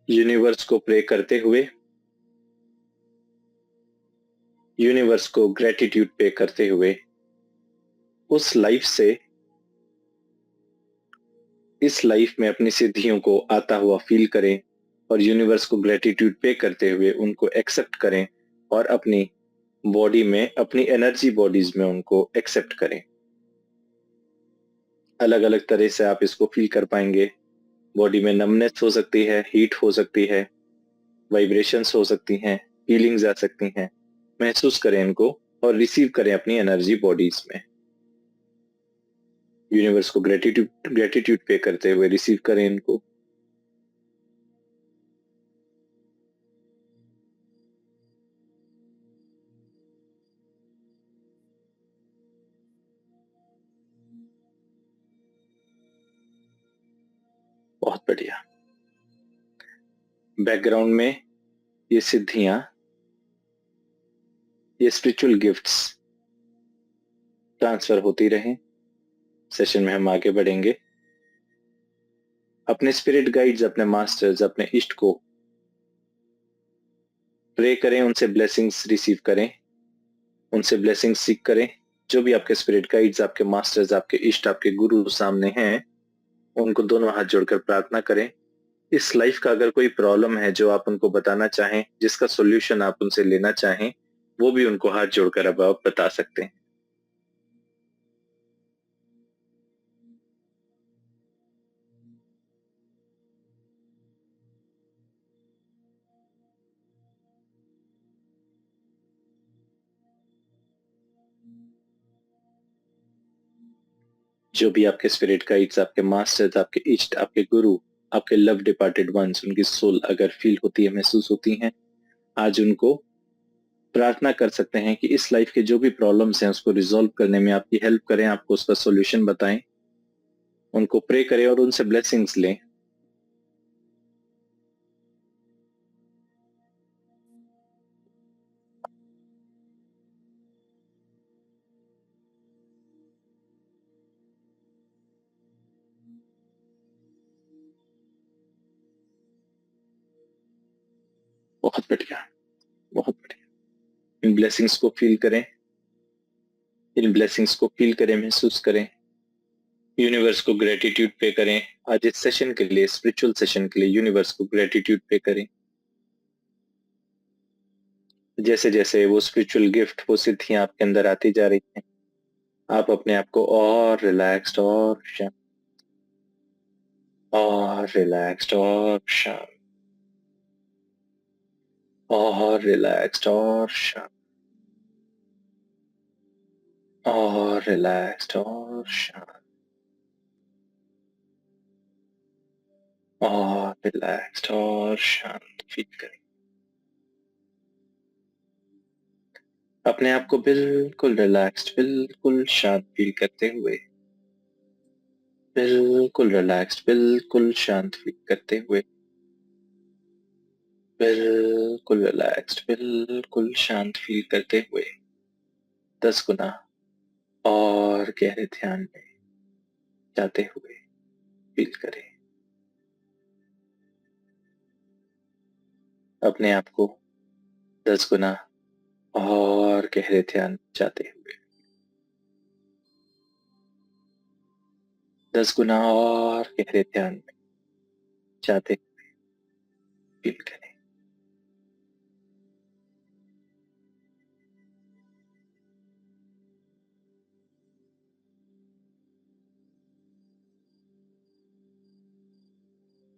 यूनिवर्स को प्रे करते हुए, यूनिवर्स को ग्रेटिट्यूड पे करते हुए उस लाइफ से इस लाइफ में अपनी सिद्धियों को आता हुआ फील करें, और यूनिवर्स को ग्रेटिट्यूड पे करते हुए उनको एक्सेप्ट करें और अपनी बॉडी में, अपनी एनर्जी बॉडीज में उनको एक्सेप्ट करें। अलग अलग तरह से आप इसको फील कर पाएंगे। बॉडी में नमनेस हो सकती है, हीट हो सकती है, वाइब्रेशंस हो सकती हैं, फीलिंग्स आ सकती हैं। महसूस करें इनको और रिसीव करें अपनी एनर्जी बॉडीज में। यूनिवर्स को ग्रेटिट्यूड ग्रेटिट्यूड पे करते हुए रिसीव करें इनको। बहुत बढ़िया। बैकग्राउंड में ये सिद्धियां, ये स्पिरिचुअल गिफ्ट्स ट्रांसफर होती रहें। सेशन में हम आगे बढ़ेंगे। अपने स्पिरिट गाइड्स, अपने मास्टर्स, अपने इष्ट को प्रे करें, उनसे ब्लेसिंग्स रिसीव करें, उनसे ब्लेसिंग्स सीख करें। जो भी आपके स्पिरिट गाइड्स, आपके मास्टर्स, आपके इष्ट, आपके गुरु सामने हैं, उनको दोनों हाथ जोड़कर प्रार्थना करें। इस लाइफ का अगर कोई प्रॉब्लम है जो आप उनको बताना चाहें, जिसका सॉल्यूशन आप उनसे लेना चाहें, वो भी उनको हाथ जोड़कर अब आप बता सकते हैं। जो भी आपके स्पिरिट गाइड्स, आपके मास्टर्स, आपके इष्ट, आपके गुरु, आपके लव डिपार्टेड वंस, उनकी सोल अगर फील होती है, महसूस होती है, आज उनको प्रार्थना कर सकते हैं कि इस लाइफ के जो भी प्रॉब्लम्स हैं उसको रिजॉल्व करने में आपकी हेल्प करें, आपको उसका सॉल्यूशन बताएं। उनको प्रे करें और उनसे ब्लेसिंग्स लें। बहुत बढ़िया, बहुत बढ़िया। इन ब्लेसिंग्स को फील करें, इन ब्लेसिंग्स को फील करें, महसूस करें। यूनिवर्स को ग्रेटिट्यूड पे करें। आज इस सेशन के लिए, स्पिरिचुअल सेशन के लिए यूनिवर्स को ग्रेटिट्यूड पे करें। जैसे जैसे वो स्पिरिचुअल गिफ्ट, वो सिद्धियां आपके अंदर आती जा रही हैं, आप अपने आप को और रिलैक्स्ड और शांत, और रिलैक्स्ड और शांत, और रिलैक्स्ड और शांत, और रिलैक्स्ड और शांत, और रिलैक्स्ड और शांत फील करें। अपने आप को बिल्कुल रिलैक्स्ड, बिल्कुल शांत फील करते हुए, बिल्कुल रिलैक्स्ड, बिल्कुल शांत फील करते हुए, बिल्कुल रिलैक्स्ड, बिल्कुल शांत फील करते हुए 10 गुना और गहरे ध्यान में जाते हुए फील करें। अपने आप को 10 गुना और गहरे ध्यान में जाते हुए 10 गुना और गहरे ध्यान में जाते फील करें।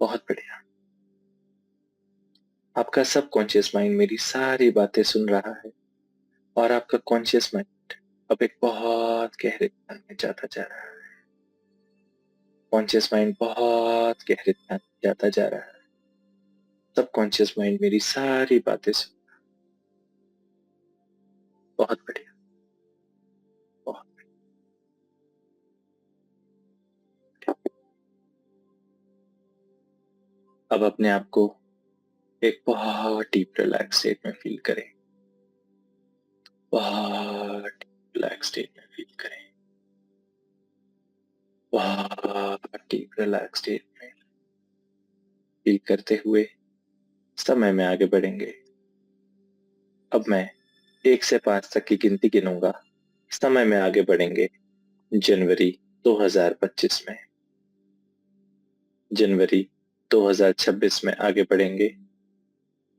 बहुत बढ़िया। आपका सबकॉन्शियस माइंड मेरी सारी बातें सुन रहा है और आपका कॉन्शियस माइंड अब एक बहुत गहरे ध्यान में जाता जा रहा है। कॉन्शियस माइंड बहुत गहरे ध्यान में जाता जा रहा है। सबकॉन्शियस माइंड मेरी सारी बातें सुन। बहुत बढ़िया। बहुत बढ़िया। अब अपने आप को एक बहुत डीप रिलैक्स स्टेट में फील करें। बहुत रिलैक्स स्टेट में फील करें। बहुत डीप रिलैक्स स्टेट में फील करते हुए समय में आगे बढ़ेंगे। अब मैं 1 से 5 तक की गिनती गिनूंगा। समय में आगे बढ़ेंगे जनवरी 2025 में, जनवरी 2026 में आगे बढ़ेंगे।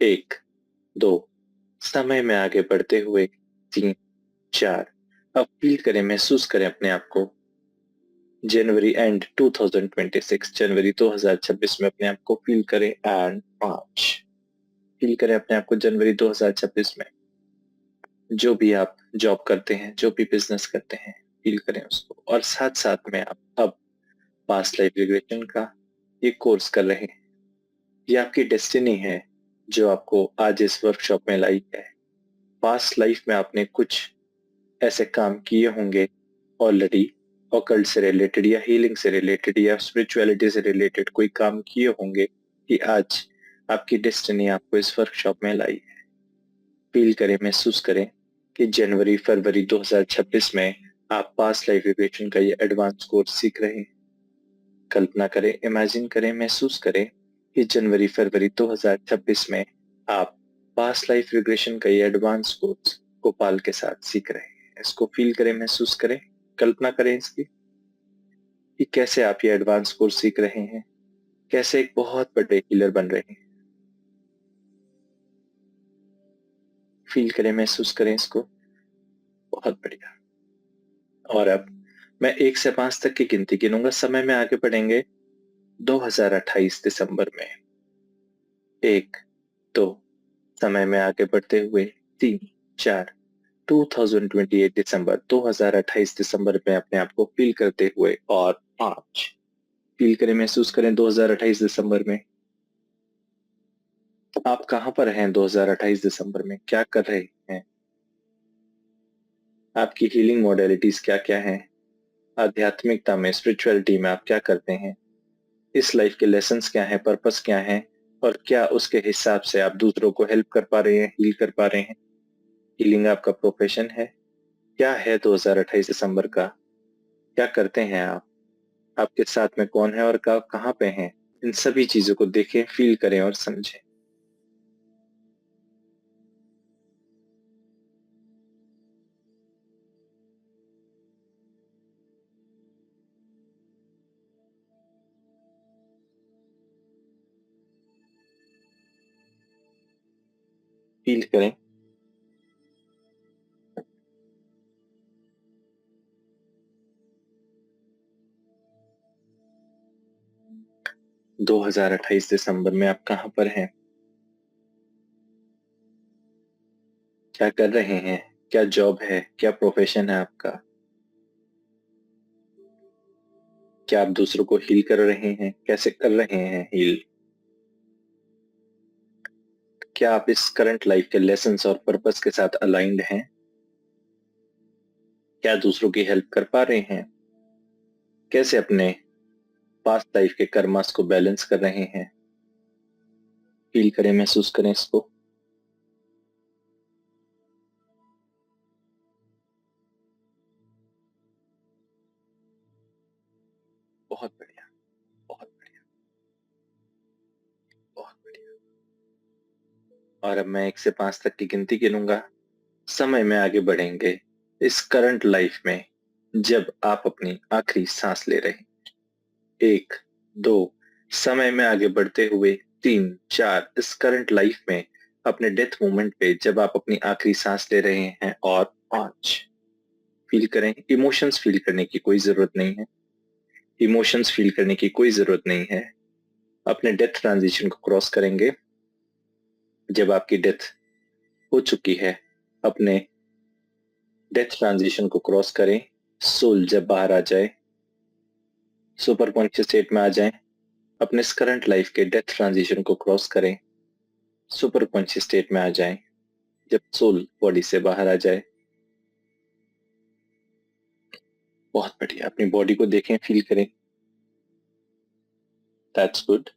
1, 2, समय में आगे बढ़ते हुए 3, 4। अब फील करें, महसूस करें अपने आप को जनवरी एंड 2026, जनवरी 2026 में अपने आप को फील करें एंड 5। फील करें अपने आप को जनवरी 2026 में। जो भी आप जॉब करते हैं, जो भी बिजनेस करते हैं, फील करें उसको। और साथ साथ में आप अब पास्ट लाइफ रिग्रेशन का ये कोर्स कर रहे हैं। ये आपकी डेस्टिनी है जो आपको आज इस वर्कशॉप में लाई है। पास्ट लाइफ में आपने कुछ ऐसे काम किए होंगे ऑलरेडी, ऑकल्ट से रिलेटेड या हीलिंग से रिलेटेड या स्पिरिचुअलिटी से रिलेटेड कोई काम किए होंगे कि आज आपकी डेस्टिनी आपको इस वर्कशॉप में लाई है। फील करें, महसूस करें कि जनवरी फरवरी 2026 में आप पास्ट लाइफ रिग्रेशन का ये एडवांस कोर्स सीख रहे हैं। कल्पना करें, इमेजिन करें, महसूस करें कि जनवरी फरवरी 2026 में आप पास्ट लाइफ रिग्रेशन का ये एडवांस कोर्स गोपाल के साथ सीख रहे हैं। इसको फील करें, महसूस करें, कल्पना करें इसकी कि कैसे आप ये एडवांस कोर्स सीख रहे हैं, कैसे एक बहुत बड़े हीलर बन रहे हैं। फील करें, महसूस करें इसको। बहुत बढ़िया। और अब मैं 1 से 5 तक की गिनती गिनूंगा। समय में आगे बढ़ेंगे 2028 दिसंबर में। 1, 2, समय में आगे बढ़ते हुए 3, 4, 2028 दिसंबर, 2028 दिसंबर में अपने आप को फील करते हुए और 5। फील करें, महसूस करें 2028 दिसंबर में। आप कहां पर हैं 2028 दिसंबर में, क्या कर रहे हैं, आपकी हीलिंग मॉडलिटीज क्या क्या हैं, आध्यात्मिकता में, स्पिरिचुअलिटी में आप क्या करते हैं, इस लाइफ के लेसन्स क्या हैं, पर्पस क्या है, और क्या उसके हिसाब से आप दूसरों को हेल्प कर पा रहे हैं, हील कर पा रहे हैं। हीलिंग आपका प्रोफेशन है, क्या है 2028 दिसंबर का, क्या करते हैं आप, आपके साथ में कौन है और कहाँ पे हैं। इन सभी चीजों को देखें, फील करें और समझें। फील करें। 2028 दिसंबर में आप कहां पर हैं? क्या कर रहे हैं? क्या जॉब है? क्या प्रोफेशन है आपका? क्या आप दूसरों को हील कर रहे हैं? कैसे कर रहे हैं हील? क्या आप इस करंट लाइफ के लेसन्स और पर्पस के साथ अलाइंड हैं? क्या दूसरों की हेल्प कर पा रहे हैं? कैसे अपने पास्ट लाइफ के कर्मास को बैलेंस कर रहे हैं? फील करें, महसूस करें इसको। बहुत बढ़िया, बहुत बढ़िया, बहुत बढ़िया। और अब मैं 1 से 5 तक की गिनती गिनूंगा। समय में आगे बढ़ेंगे इस करंट लाइफ में जब आप अपनी आखिरी सांस ले रहे हैं। 1, 2, समय में आगे बढ़ते हुए 3, 4, इस करंट लाइफ में अपने डेथ मोमेंट पे जब आप अपनी आखिरी सांस ले रहे हैं, और 5। फील करें। इमोशंस फील करने की कोई जरूरत नहीं है। इमोशंस फील करने की कोई जरूरत नहीं है। अपने डेथ ट्रांजिशन को क्रॉस करेंगे जब आपकी डेथ हो चुकी है। अपने डेथ ट्रांजिशन को क्रॉस करें। सोल जब बाहर आ जाए, सुपर कॉन्शियस स्टेट में आ जाएं। अपने इस करंट लाइफ के डेथ ट्रांजिशन को क्रॉस करें, सुपर कॉन्शियस स्टेट में आ जाएं। जब सोल बॉडी से बाहर आ जाए, बहुत बढ़िया, अपनी बॉडी को देखें, फील करें। That's good.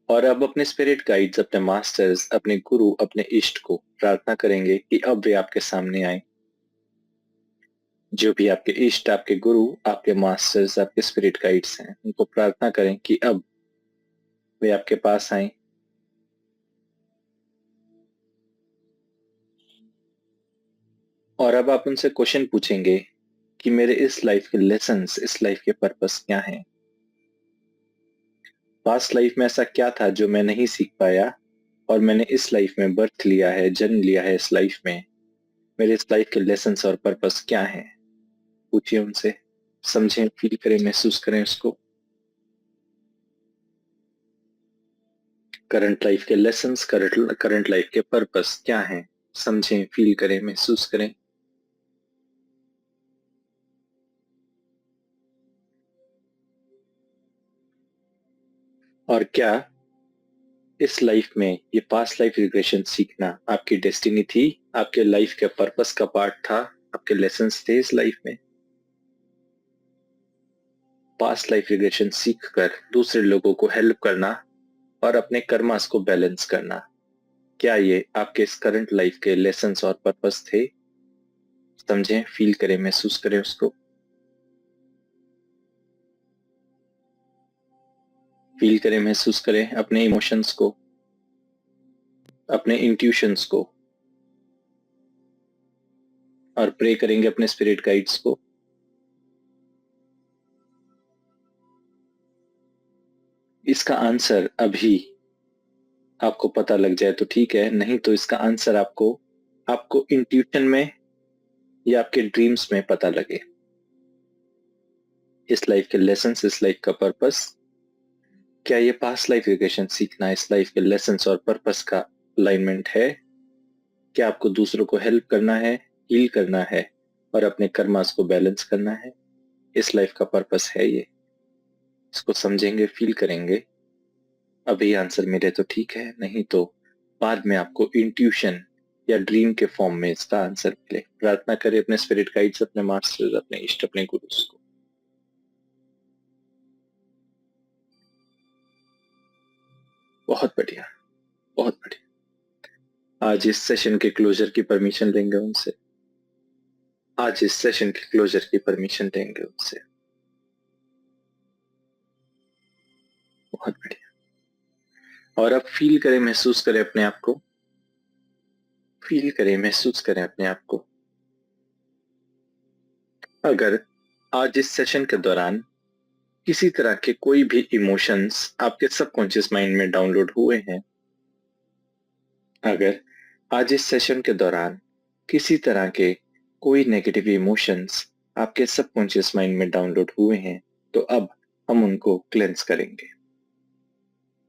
और अब अपने स्पिरिट गाइड्स, अपने मास्टर्स, अपने गुरु, अपने इष्ट को प्रार्थना करेंगे कि अब वे आपके सामने आए। जो भी आपके इष्ट, आपके गुरु, आपके मास्टर्स, आपके स्पिरिट गाइड्स हैं, उनको प्रार्थना करें कि अब वे आपके पास आए। और अब आप उनसे क्वेश्चन पूछेंगे कि मेरे इस लाइफ के लेसन्स, इस लाइफ के पर्पस क्या हैं? पास्ट लाइफ में ऐसा क्या था जो मैं नहीं सीख पाया और मैंने इस लाइफ में बर्थ लिया है, जन्म लिया है इस लाइफ में? मेरे इस लाइफ के लेसन्स और पर्पस क्या हैं? पूछिए उनसे, समझें, फील करें, महसूस करें उसको। करंट लाइफ के लेसन्स, करंट लाइफ के पर्पस क्या हैं? समझें, फील करें, महसूस करें। और क्या इस लाइफ में ये पास्ट लाइफ रिग्रेशन सीखना आपकी डेस्टिनी थी? आपके लाइफ के पर्पस का पार्ट था? आपके लेसन्स थे इस लाइफ में? पास्ट लाइफ रिग्रेशन सीख कर दूसरे लोगों को हेल्प करना और अपने कर्मास को बैलेंस करना, क्या ये आपके इस करंट लाइफ के लेसन्स और पर्पस थे? समझें, फील करें, महसूस करें उसको। फील करें, महसूस करें अपने इमोशंस को, अपने इंट्यूशंस को। और प्रे करेंगे अपने स्पिरिट गाइड्स को। इसका आंसर अभी आपको पता लग जाए तो ठीक है, नहीं तो इसका आंसर आपको आपको इंट्यूशन में या आपके ड्रीम्स में पता लगे। इस लाइफ के लेसन्स, इस लाइफ का पर्पस, क्या ये पास्ट लाइफ रिग्रेशन सीखना इस लाइफ के लेसन्स और पर्पस का अलाइनमेंट है? क्या आपको दूसरों को हेल्प करना है, हील करना है और अपने कर्मास को बैलेंस करना है? इस लाइफ का पर्पस है ये। इसको समझेंगे, फील करेंगे। अभी आंसर मिले तो ठीक है, नहीं तो बाद में आपको इंट्यूशन या ड्रीम के फॉर्म में इसका आंसर मिले। प्रार्थना करें अपने स्पिरिट गाइड्स, अपने मास्टर्स, अपने इष्ट, अपने गुरुस को। बहुत बढ़िया, बहुत बढ़िया। आज इस सेशन के क्लोजर की परमिशन लेंगे उनसे। आज इस सेशन के क्लोजर की परमिशन लेंगे उनसे। बहुत बढ़िया। और अब फील करें, महसूस करें अपने आप को। फील करें, महसूस करें अपने आप को। अगर आज इस सेशन के दौरान किसी तरह के कोई भी इमोशंस आपके सबकॉन्शियस माइंड में डाउनलोड हुए हैं, अगर आज इस सेशन के दौरान किसी तरह के कोई नेगेटिव इमोशंस आपके सबकॉन्शियस माइंड में डाउनलोड हुए हैं, तो अब हम उनको क्लेंस करेंगे।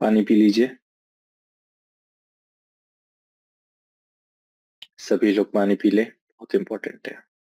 पानी पी लीजिए। सभी लोग पानी पी लें, बहुत इंपॉर्टेंट है।